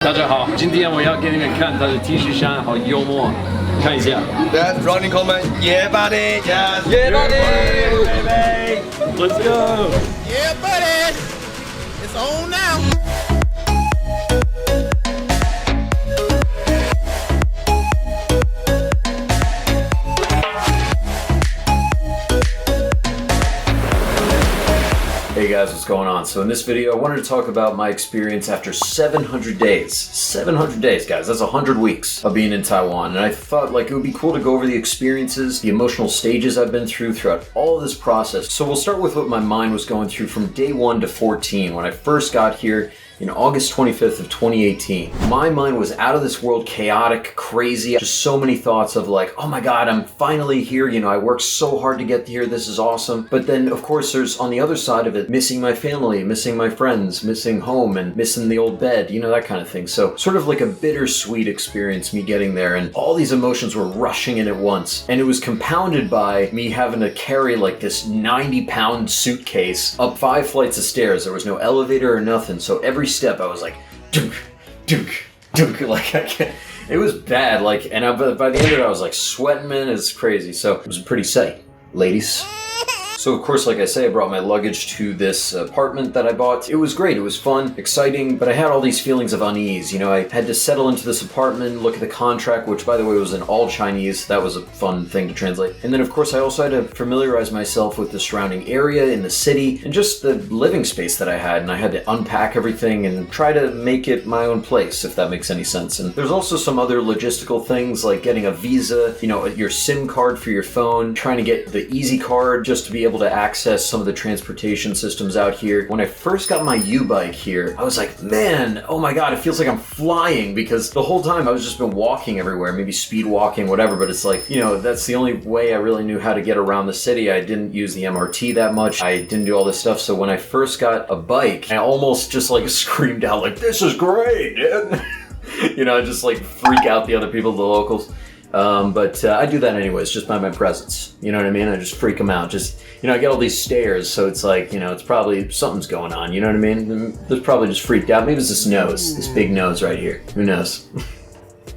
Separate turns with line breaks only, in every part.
大家好，今天我要给你们看他的 T 恤衫，好幽默，看一下。
That's Ronnie Coleman. Yeah, buddy. Yes. Yeah, buddy. Baby.
Let's go.
Yeah, buddy. It's on now.
Hey guys, what's going on? So in this video, I wanted to talk about my experience after 700 days. 700 days, guys. That's 100 weeks of being in Taiwan. And I thought like it would be cool to go over the experiences, the emotional stages I've been through throughout all of this process. So we'll start with what my mind was going through from day 1 to 14 when I first got here in August 25th of 2018. My mind was out of this world, chaotic, crazy, just so many thoughts of like, oh my God, I'm finally here. You know, I worked so hard to get here. This is awesome. But then of course there's on the other side of it, missing my family, missing my friends, missing home and missing the old bed, you know, that kind of thing. So sort of like a bittersweet experience, me getting there, and all these emotions were rushing in at once. And it was compounded by me having to carry like this 90-pound suitcase up 5 flights of stairs. There was no elevator or nothing. So every step I was like, dunk, dunk, dunk, like I can't. It was bad, like, and by the end of it I was like sweating, man. It's crazy. So it was pretty sight, ladies. So of course, like I say, I brought my luggage to this apartment that I bought. It was great, it was fun, exciting, but I had all these feelings of unease. You know, I had to settle into this apartment, look at the contract, which by the way was in all Chinese. That was a fun thing to translate. And then of course I also had to familiarize myself with the surrounding area in the city and just the living space that I had. And I had to unpack everything and try to make it my own place, if that makes any sense. And there's also some other logistical things like getting a visa, you know, your SIM card for your phone, trying to get the Easy card just to be able to access some of the transportation systems out here. When I first got my U-bike here, I was like, man, oh my God, it feels like I'm flying, because the whole time I was just been walking everywhere, maybe speed walking, whatever, but it's like, you know, that's the only way I really knew how to get around the city. I didn't use the MRT that much. I didn't do all this stuff. So when I first got a bike, I almost just like screamed out like, this is great, dude. You know, I just like freak out the other people, the locals. But I do that anyways, just by my presence. You know what I mean? I just freak them out. Just, you know, I get all these stares, so it's like, you know, it's probably something's going on. You know what I mean? They're probably just freaked out. Maybe it's this nose, this big nose right here. Who knows?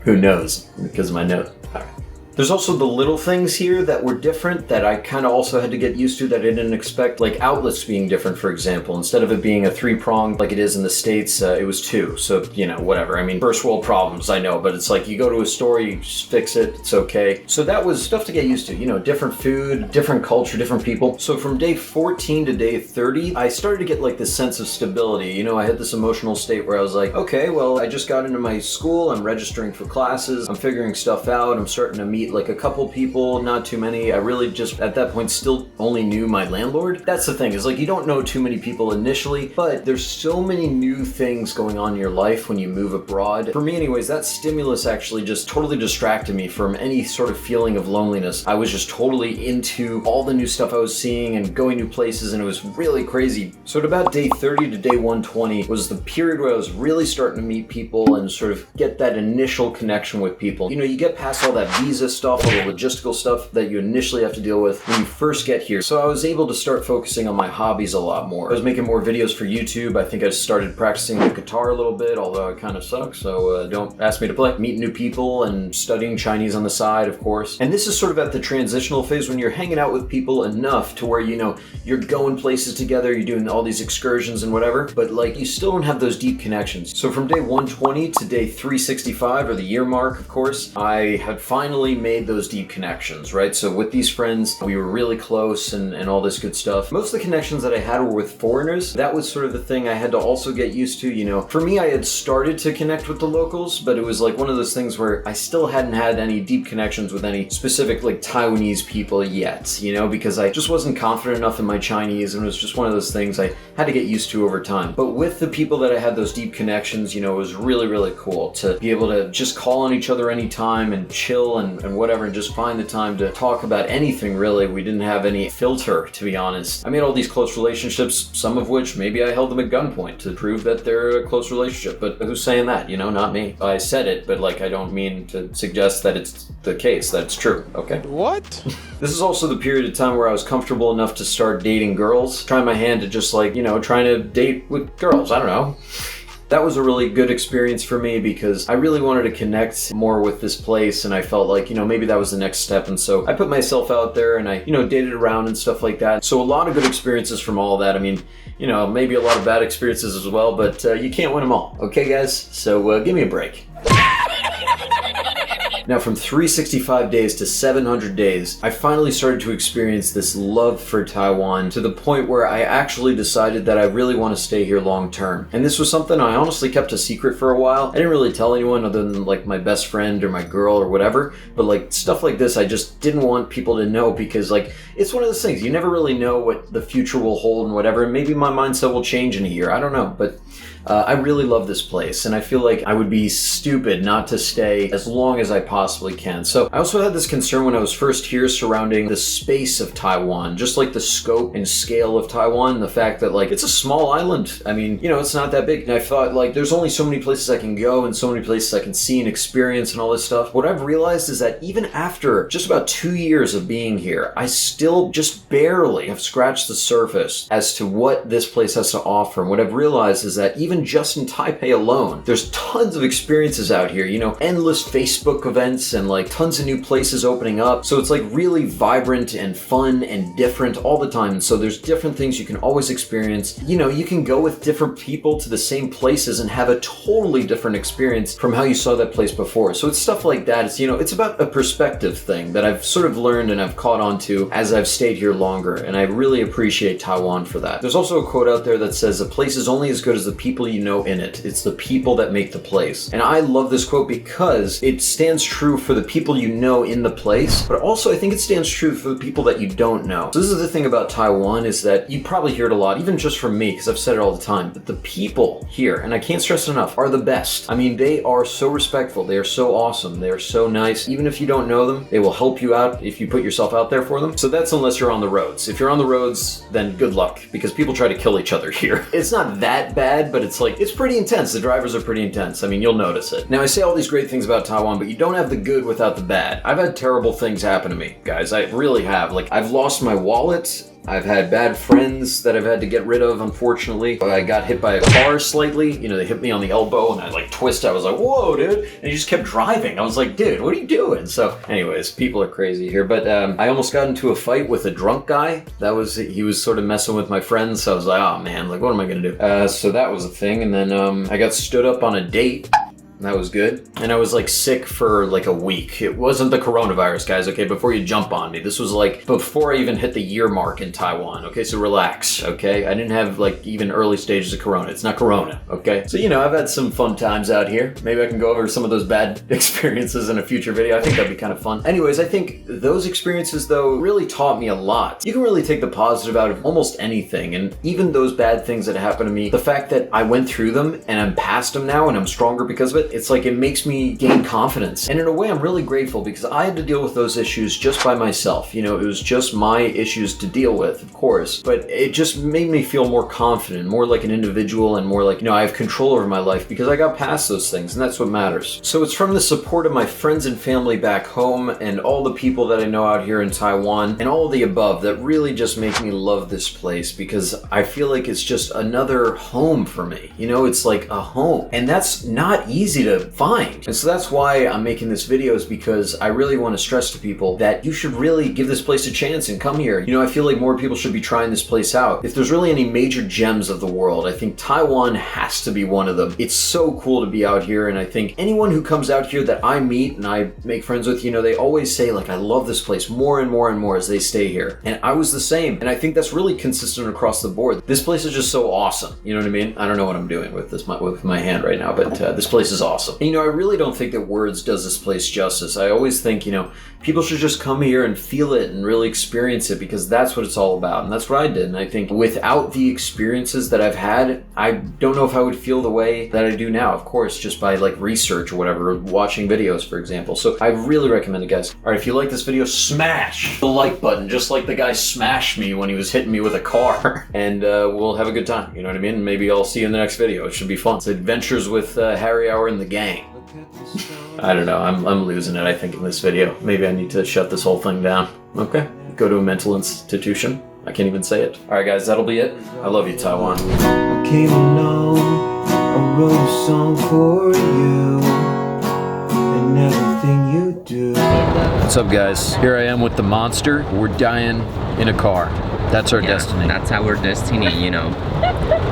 Who knows? Because of my nose. All right. There's also the little things here that were different that I kind of also had to get used to that I didn't expect, like outlets being different, for example. Instead of it being a 3-prong like it is in the States, it was 2. So, you know, whatever. I mean, first world problems, I know, but it's like you go to a store, you just fix it, it's okay. So that was stuff to get used to, you know, different food, different culture, different people. So from day 14 to day 30, I started to get like this sense of stability. You know, I had this emotional state where I was like, okay, well, I just got into my school, I'm registering for classes, I'm figuring stuff out, I'm starting to meet like a couple people, not too many. I really just at that point still only knew my landlord. That's the thing, is like you don't know too many people initially, but there's so many new things going on in your life when you move abroad. For me anyways, that stimulus actually just totally distracted me from any sort of feeling of loneliness. I was just totally into all the new stuff I was seeing and going new places, and it was really crazy. So at about day 30 to day 120 was the period where I was really starting to meet people and sort of get that initial connection with people. You know, you get past all that visa stuff, all the logistical stuff that you initially have to deal with when you first get here. So I was able to start focusing on my hobbies a lot more. I was making more videos for YouTube. I think I started practicing the guitar a little bit, although I kind of suck, so don't ask me to play. Meeting new people and studying Chinese on the side, of course. And this is sort of at the transitional phase when you're hanging out with people enough to where, you know, you're going places together, you're doing all these excursions and whatever, but like you still don't have those deep connections. So from day 120 to day 365, or the year mark, of course, I had finally made those deep connections, right? So with these friends, we were really close and all this good stuff. Most of the connections that I had were with foreigners. That was sort of the thing I had to also get used to, you know. For me, I had started to connect with the locals, but it was like one of those things where I still hadn't had any deep connections with any specific like Taiwanese people yet, you know, because I just wasn't confident enough in my Chinese, and it was just one of those things I had to get used to over time. But with the people that I had those deep connections, you know, it was really, really cool to be able to just call on each other anytime and chill and whatever, and just find the time to talk about anything really. We didn't have any filter, to be honest. I made all these close relationships, some of which maybe I held them at gunpoint to prove that they're a close relationship, but who's saying that? You know, not me. I said it, but like I don't mean to suggest that it's the case, that it's true, okay?
What?
This is also the period of time where I was comfortable enough to start dating girls, trying my hand at just like, you know, trying to date with girls, I don't know. that was a really good experience for me because I really wanted to connect more with this place, and I felt like, maybe that was the next step. And so I put myself out there and I, dated around and stuff like that. So a lot of good experiences from all of that. I mean, maybe a lot of bad experiences as well, but you can't win them all. Okay, guys? So give me a break. Now, from 365 days to 700 days, I finally started to experience this love for Taiwan to the point where I actually decided that I really want to stay here long term. And this was something I honestly kept a secret for a while. I didn't really tell anyone other than like my best friend or my girl or whatever, but like stuff like this I just didn't want people to know because like it's one of those things, you never really know what the future will hold and whatever, and maybe my mindset will change in a year, I don't know, but I really love this place, and I feel like I would be stupid not to stay as long as I possibly can. So I also had this concern when I was first here surrounding the space of Taiwan, just like the scope and scale of Taiwan, the fact that like it's a small island. I mean, it's not that big. And I thought like there's only so many places I can go and so many places I can see and experience and all this stuff. What I've realized is that even after just about 2 years of being here, I still just barely have scratched the surface as to what this place has to offer. And what I've realized is that even just in Taipei alone, there's tons of experiences out here, endless Facebook events and like tons of new places opening up. So it's like really vibrant and fun and different all the time. And so there's different things you can always experience. You can go with different people to the same places and have a totally different experience from how you saw that place before. So it's stuff like that. It's, it's about a perspective thing that I've sort of learned and I've caught on to as I've stayed here longer. And I really appreciate Taiwan for that. There's also a quote out there that says, "A place is only as good as the people you know in it. It's the people that make the place." And I love this quote because it stands true for the people you know in the place, but also I think it stands true for the people that you don't know. So this is the thing about Taiwan, is that you probably hear it a lot, even just from me, because I've said it all the time, but the people here, and I can't stress it enough, are the best. I mean, they are so respectful. They are so awesome. They are so nice. Even if you don't know them, they will help you out if you put yourself out there for them. So that's unless you're on the roads. If you're on the roads, then good luck, because people try to kill each other here. It's not that bad, but it's like, it's pretty intense. The drivers are pretty intense. I mean, you'll notice it. Now, I say all these great things about Taiwan, but you don't have the good without the bad. I've had terrible things happen to me, guys. I really have. Like, I've lost my wallet. I've had bad friends that I've had to get rid of, unfortunately. I got hit by a car slightly. They hit me on the elbow and I like twist. I was like, whoa, dude. And he just kept driving. I was like, dude, what are you doing? So anyways, people are crazy here. But I almost got into a fight with a drunk guy. He was sort of messing with my friends. So I was like, oh man, like, what am I going to do? So that was a thing. And then I got stood up on a date. That was good. And I was like sick for like a week. It wasn't the coronavirus, guys, okay? Before you jump on me. This was like before I even hit the year mark in Taiwan, okay? So relax, okay? I didn't have like even early stages of corona. It's not corona, okay? So, I've had some fun times out here. Maybe I can go over some of those bad experiences in a future video. I think that'd be kind of fun. Anyways, I think those experiences, though, really taught me a lot. You can really take the positive out of almost anything. And even those bad things that happened to me, the fact that I went through them and I'm past them now and I'm stronger because of it, it's like it makes me gain confidence. And in a way, I'm really grateful because I had to deal with those issues just by myself. It was just my issues to deal with, of course, but it just made me feel more confident, more like an individual, and more like, I have control over my life because I got past those things, and that's what matters. So it's from the support of my friends and family back home and all the people that I know out here in Taiwan and all of the above that really just make me love this place, because I feel like it's just another home for me. It's like a home, and that's not easy to find. And so that's why I'm making this video, is because I really want to stress to people that you should really give this place a chance and come here. I feel like more people should be trying this place out. If there's really any major gems of the world, I think Taiwan has to be one of them. It's so cool to be out here, and I think anyone who comes out here that I meet and I make friends with, they always say like, I love this place more and more and more as they stay here. And I was the same. And I think that's really consistent across the board. This place is just so awesome. You know what I mean? I don't know what I'm doing with this with my hand right now, but this place is awesome. And, I really don't think that words does this place justice. I always think, people should just come here and feel it and really experience it, because that's what it's all about. And that's what I did. And I think without the experiences that I've had, I don't know if I would feel the way that I do now, of course, just by like research or whatever, watching videos, for example. So I really recommend it, guys. All right, if you like this video, smash the like button, just like the guy smashed me when he was hitting me with a car. And we'll have a good time, you know what I mean? Maybe I'll see you in the next video. It should be fun. It's adventures with Harry Hour and the gang. I don't know, I'm losing it, I think, in this video. Maybe I need to shut this whole thing down. Okay, go to a mental institution. I can't even say it. Alright guys, that'll be it. I love you, Taiwan.
I came along
wrote a song for you and everything you do. What's up, guys? Here I am with the monster. We're dying in a car. That's our destiny.
That's our destiny, you know.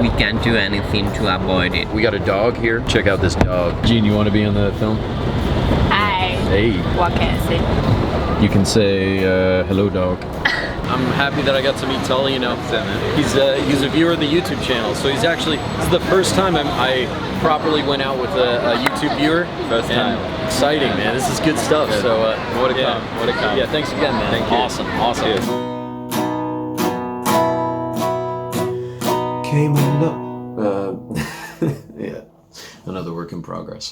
We can't do anything to avoid it.
We got a dog here. Check out this dog. Gene, you want to be on the film?
Hi.
Hey.
What can I say?
You can say hello, dog.
I'm happy that I got to meet Tully. You know, he's a viewer of the YouTube channel, so this is the first time I properly went out with a YouTube viewer.
First time.
Exciting, man. This is good stuff.
Good.
So
More to come. More to come.
Yeah, thanks again, man.
Thank you.
Awesome.
Cheers.
Came along. Yeah, another work in progress.